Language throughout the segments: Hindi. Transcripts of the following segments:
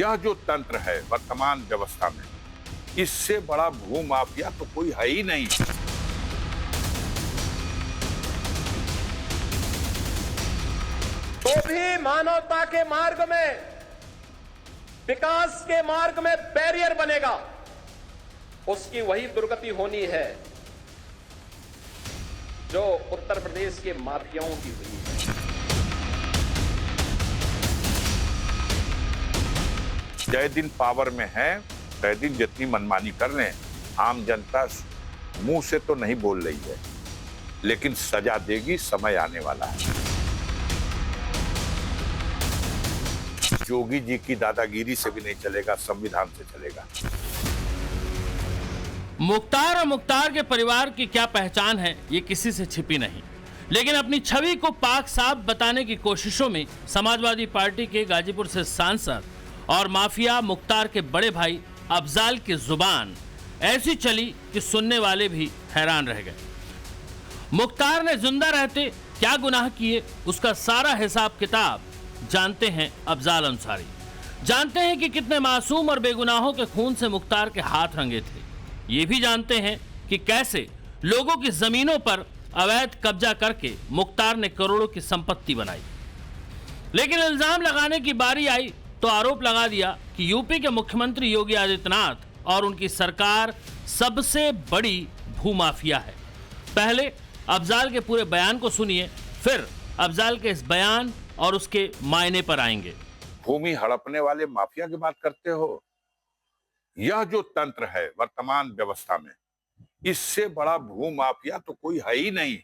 यह जो तंत्र है वर्तमान व्यवस्था में, इससे बड़ा भू माफिया तो कोई है ही नहीं। तो भी मानवता के मार्ग में, विकास के मार्ग में बैरियर बनेगा, उसकी वही दुर्गति होनी है जो उत्तर प्रदेश के माफियाओं की हुई है। जय दिन पावर में है, तय दिन जितनी मनमानी कर रहे हैं, आम जनता मुंह से तो नहीं बोल रही है, लेकिन सजा देगी, समय आने वाला है। योगी जी की दादागिरी से भी नहीं चलेगा, संविधान से चलेगा। मुख्तार और मुख्तार के परिवार की क्या पहचान है, ये किसी से छिपी नहीं, लेकिन अपनी छवि को पाक साफ बताने की कोशिशों में समाजवादी पार्टी के गाजीपुर से सांसद और माफिया मुख्तार के बड़े भाई अफजाल की जुबान ऐसी चली कि सुनने वाले भी हैरान रह गए। मुख्तार ने जिंदा रहते क्या गुनाह किए, उसका सारा हिसाब किताब जानते हैं अफजाल अंसारी। जानते हैं कि कितने मासूम और बेगुनाहों के खून से मुख्तार के हाथ रंगे थे। ये भी जानते हैं कि कैसे लोगों की जमीनों पर अवैध कब्जा करके मुख्तार ने करोड़ों की संपत्ति बनाई। लेकिन इल्जाम लगाने की बारी आई तो आरोप लगा दिया कि यूपी के मुख्यमंत्री योगी आदित्यनाथ और उनकी सरकार सबसे बड़ी भूमाफिया है। पहले अफजाल के पूरे बयान को सुनिए, फिर अफजाल के इस बयान और उसके मायने पर आएंगे। भूमि हड़पने वाले माफिया की बात करते हो। यह जो तंत्र है वर्तमान व्यवस्था में, इससे बड़ा भू माफिया तो कोई है ही नहीं।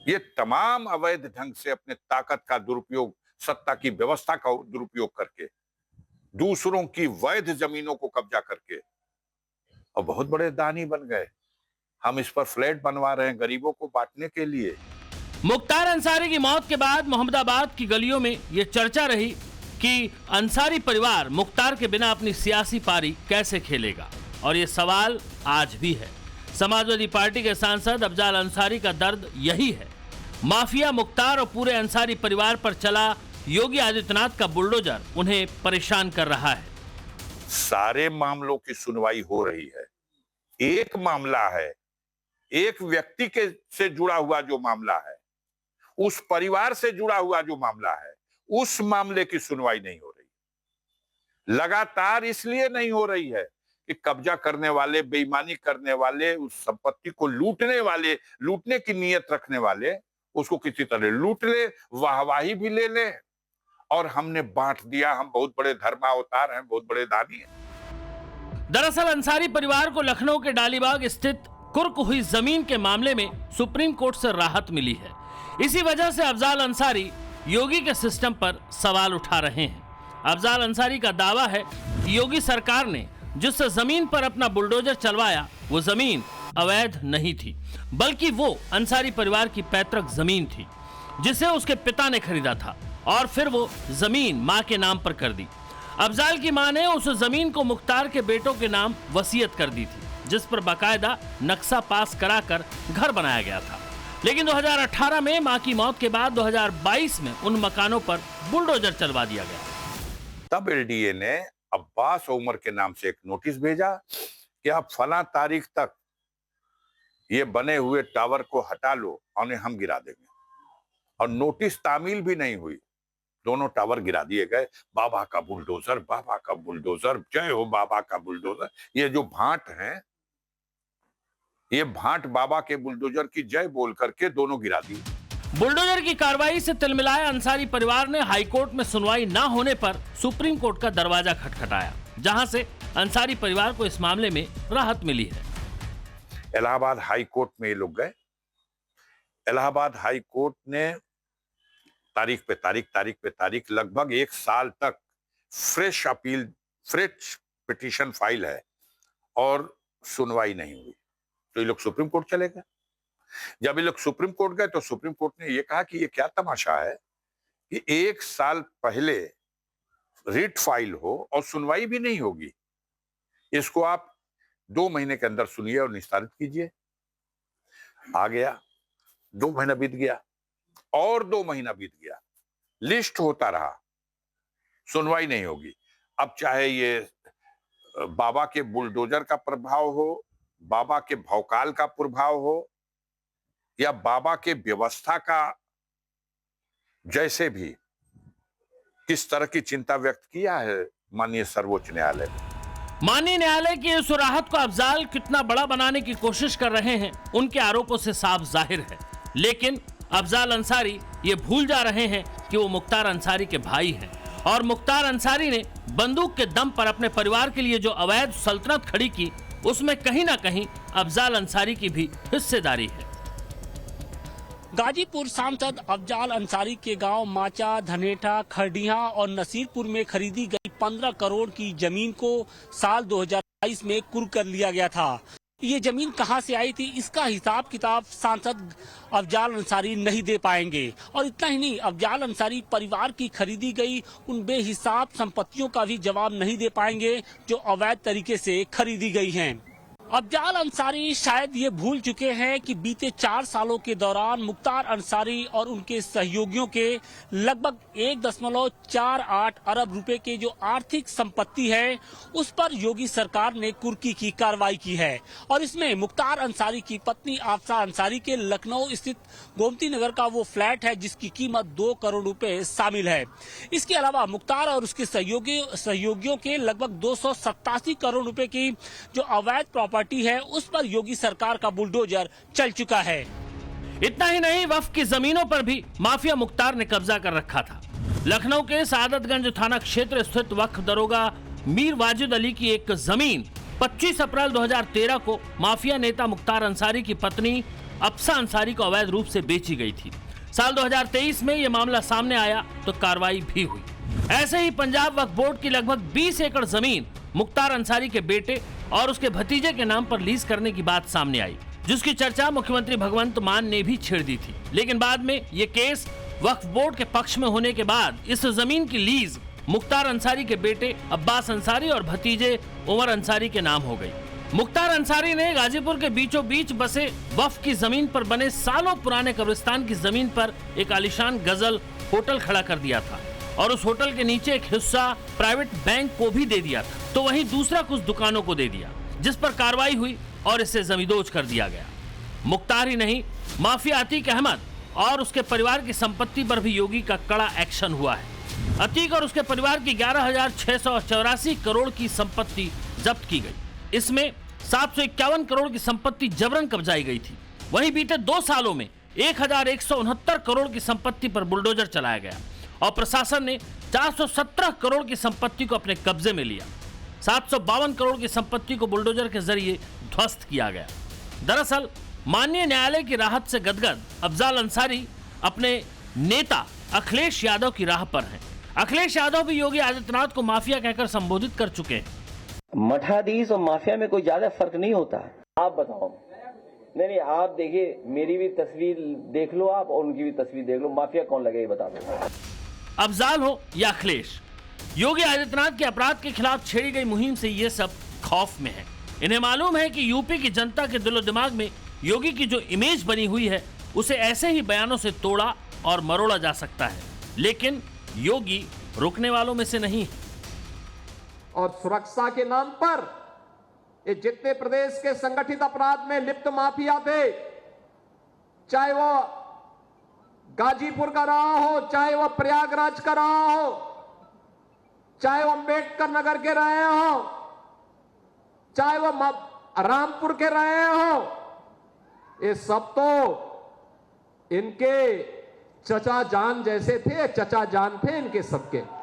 ये तमाम अवैध ढंग से अपने ताकत का दुरुपयोग, सत्ता की व्यवस्था का दुरुपयोग करके, दूसरों की वैध जमीनों को कब्जा करके और बहुत बड़े दानी बन गए। हम इस पर फ्लैट बनवा रहे हैं गरीबों को बांटने के लिए। मुख्तार अंसारी की मौत के बाद मोहम्मदाबाद की गलियों में यह चर्चा रही कि अंसारी परिवार मुख्तार के बिना अपनी सियासी पारी कैसे खेलेगा, और ये सवाल आज भी है। समाजवादी पार्टी के सांसद अफजाल अंसारी का दर्द यही है। माफिया मुख्तार और पूरे अंसारी परिवार पर चला योगी आदित्यनाथ का बुलडोजर उन्हें परेशान कर रहा है। सारे मामलों की सुनवाई हो रही है। एक मामला है, एक व्यक्ति के से जुड़ा हुआ जो मामला है, उस परिवार से जुड़ा हुआ जो मामला है, उस मामले की सुनवाई नहीं हो रही। लगातार इसलिए नहीं हो रही है कि कब्जा करने वाले, बेईमानी करने वाले, उस संपत्ति को लूटने वाले, लूटने की नीयत रखने वाले उसको किसी तरह लूट ले, वाहवाही भी ले ले, और हमने बांट दिया, हम बहुत बड़े धर्मावतार हैं, बहुत बड़े दानी हैं। दरअसल अंसारी परिवार को लखनऊ के डालीबाग स्थित कुर्क हुई जमीन के मामले में सुप्रीम कोर्ट से राहत मिली है। इसी वजह से अफजाल अंसारी योगी के सिस्टम पर सवाल उठा रहे हैं। अफजाल अंसारी का दावा है कि योगी सरकार ने जिस जमीन पर अपना बुलडोजर चलवाया, वो जमीन अवैध नहीं थी, बल्कि वो अंसारी परिवार की पैतृक जमीन थी, जिसे उसके पिता ने खरीदा था और फिर वो जमीन मां के नाम पर कर दी। अफजाल की मां ने उस जमीन को मुख्तार के बेटों के नाम वसीयत कर दी थी, जिस पर बाकायदा नक्शा पास कराकर घर बनाया गया था। लेकिन 2018 में मां की मौत के बाद 2022 में उन मकानों पर बुलडोजर चलवा दिया गया। तब एलडीए ने अब्बास उमर के नाम से एक नोटिस भेजा कि आप फला तारीख तक ये बने हुए टावर को हटा लो और उन्हें हम गिरा देंगे। और नोटिस तामील भी नहीं हुई, दोनों टावर गिरा दिए गए। बाबा का बुलडोजर, बाबा का बुलडोजर, जय हो बाबा का बुलडोजर। ये जो भांट हैं, ये भांट बाबा के बुलडोजर की जय बोल करके दोनों गिरा दिए। बुलडोजर की कार्रवाई से तिलमिलाए अंसारी परिवार ने हाईकोर्ट में सुनवाई न होने पर सुप्रीम कोर्ट का दरवाजा खटखटाया, जहां से अंसारी परिवार को इस मामले में राहत मिली है। इलाहाबाद हाई कोर्ट में ये लोग गए। इलाहाबाद हाई कोर्ट ने तारीख पे तारीख लगभग 1 साल तक fresh appeal, fresh petition file है और सुनवाई नहीं हुई। तो ये लोग सुप्रीम कोर्ट चले गए। जब ये लोग सुप्रीम कोर्ट गए तो सुप्रीम कोर्ट ने ये कहा कि ये क्या तमाशा है कि 1 साल पहले रिट फाइल हो और सुनवाई भी नहीं होगी। इसको आप 2 महीने के अंदर सुनिए और निस्तारित कीजिए। आ गया, 2 महीना बीत गया और 2 महीना बीत गया, लिस्ट होता रहा, सुनवाई नहीं होगी। अब चाहे ये बाबा के बुलडोजर का प्रभाव हो, बाबा के भौकाल का प्रभाव हो, या बाबा के व्यवस्था का, जैसे भी किस तरह की चिंता व्यक्त किया है माननीय सर्वोच्च न्यायालय ने। माननीय न्यायालय की इस राहत को अफजाल कितना बड़ा बनाने की कोशिश कर रहे हैं, उनके आरोपों से साफ जाहिर है। लेकिन अफजाल अंसारी ये भूल जा रहे हैं कि वो मुख्तार अंसारी के भाई हैं, और मुख्तार अंसारी ने बंदूक के दम पर अपने परिवार के लिए जो अवैध सल्तनत खड़ी की, उसमें कहीं ना कहीं अफजाल अंसारी की भी हिस्सेदारी है। गाजीपुर सांसद अफजाल अंसारी के गांव माचा, धनेठा, खरडिया और नसीरपुर में खरीदी गई 15 करोड़ की जमीन को साल 2022 में कुर्क कर लिया गया था। ये जमीन कहां से आई थी, इसका हिसाब किताब सांसद अफजाल अंसारी नहीं दे पाएंगे। और इतना ही नहीं, अफजाल अंसारी परिवार की खरीदी गई उन बेहिसाब संपत्तियों का भी जवाब नहीं दे पाएंगे जो अवैध तरीके से खरीदी गई हैं। अफजाल अंसारी शायद ये भूल चुके हैं कि बीते 4 सालों के दौरान मुख्तार अंसारी और उनके सहयोगियों के लगभग 1.48 अरब रुपए के जो आर्थिक संपत्ति है, उस पर योगी सरकार ने कुर्की की कार्रवाई की है। और इसमें मुख्तार अंसारी की पत्नी आफसा अंसारी के लखनऊ स्थित गोमती नगर का वो फ्लैट है, जिसकी कीमत 2 करोड़ रुपए शामिल है। इसके अलावा मुख्तार और उसके सहयोगियों के लगभग 287 करोड़ रुपए की जो अवैध प्रॉपर्टी है, उस पर योगी सरकार का बुलडोजर चल चुका है। इतना ही नहीं, वक्फ की जमीनों पर भी माफिया मुख्तार ने कब्जा कर रखा था। लखनऊ के सादतगंज थाना क्षेत्र स्थित वक्फ दरोगा मीर वाजिद अली की एक जमीन 25 अप्रैल 2013 को माफिया नेता मुख्तार अंसारी की पत्नी अफसा अंसारी को अवैध रूप से बेची गई थी। साल 2023 में यह मामला सामने आया तो कार्रवाई भी हुई। ऐसे ही पंजाब वक्फ बोर्ड की लगभग 20 एकड़ जमीन मुख्तार अंसारी के बेटे और उसके भतीजे के नाम पर लीज करने की बात सामने आई, जिसकी चर्चा मुख्यमंत्री भगवंत मान ने भी छेड़ दी थी। लेकिन बाद में ये केस वक्फ बोर्ड के पक्ष में होने के बाद इस जमीन की लीज मुख्तार अंसारी के बेटे अब्बास अंसारी और भतीजे उमर अंसारी के नाम हो गई। मुख्तार अंसारी ने गाजीपुर के बीचों बीच बसे वक्फ की जमीन पर बने सालों पुराने कब्रिस्तान की जमीन पर एक आलीशान गजल होटल खड़ा कर दिया था, और उस होटल के नीचे एक हिस्सा प्राइवेट बैंक को भी दे दिया था, तो वहीं दूसरा कुछ दुकानों को दे दिया, जिस पर कार्रवाई हुई और इसे जमींदोज कर दिया गया। मुख्तार ही नहीं, माफिया अतीक अहमद और उसके परिवार की संपत्ति पर भी योगी का कड़ा एक्शन हुआ है। अतीक और उसके परिवार की 11,684 करोड़ की संपत्ति जब्त की गई। इसमें 751 करोड़ की संपत्ति जबरन कब्जाई गई थी। वहीं बीते 2 सालों में 1,169 करोड़ की संपत्ति पर बुलडोजर चलाया गया और प्रशासन ने 417 करोड़ की संपत्ति को अपने कब्जे में लिया। 752 करोड़ की संपत्ति को बुलडोजर के जरिए ध्वस्त किया गया। दरअसल माननीय न्यायालय की राहत से गदगद अफजाल अंसारी अपने नेता अखिलेश यादव की राह पर हैं। अखिलेश यादव भी योगी आदित्यनाथ को माफिया कहकर संबोधित कर चुके हैं। मठाधीश और माफिया में कोई ज्यादा फर्क नहीं होता है। आप बताओ। नहीं, आप देखिए, मेरी भी तस्वीर देख लो आप और उनकी भी तस्वीर देख लो, माफिया कौन लगे ये बता दो। अफजाल हो या अखिलेश, योगी आदित्यनाथ के अपराध के खिलाफ छेड़ी गई मुहिम से ये सब खौफ में है। इन्हें मालूम है कि यूपी की जनता के दिलो दिमाग में योगी की जो इमेज बनी हुई है, उसे ऐसे ही बयानों से तोड़ा और मरोड़ा जा सकता है। लेकिन योगी रुकने वालों में से नहीं है। और सुरक्षा के नाम पर ये जितने प्रदेश के संगठित अपराध में लिप्त माफिया थे, चाहे वो गाजीपुर का रहा हो, चाहे वो प्रयागराज का रहा हो, चाहे वो अम्बेडकर नगर के रहे हो, चाहे वो रामपुर के रहे हो, ये सब तो इनके चचा जान जैसे थे, चचा जान थे इनके सबके।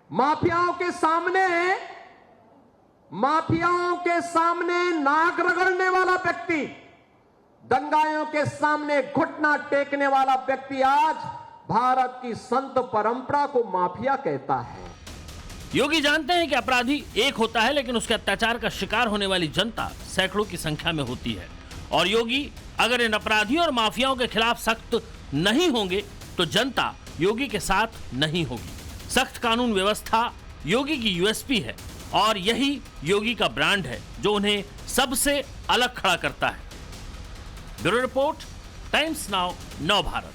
माफियाओं के सामने नाक रगड़ने वाला व्यक्ति, दंगाइयों के सामने घुटना टेकने वाला व्यक्ति आज भारत की संत परंपरा को माफिया कहता है। योगी जानते हैं कि अपराधी एक होता है, लेकिन उसके अत्याचार का शिकार होने वाली जनता सैकड़ों की संख्या में होती है। और योगी अगर इन अपराधियों और माफियाओं के खिलाफ सख्त नहीं होंगे तो जनता योगी के साथ नहीं होगी। सख्त कानून व्यवस्था योगी की यूएसपी है और यही योगी का ब्रांड है जो उन्हें सबसे अलग खड़ा करता है। ब्यूरो रिपोर्ट, टाइम्स नाउ, नव भारत।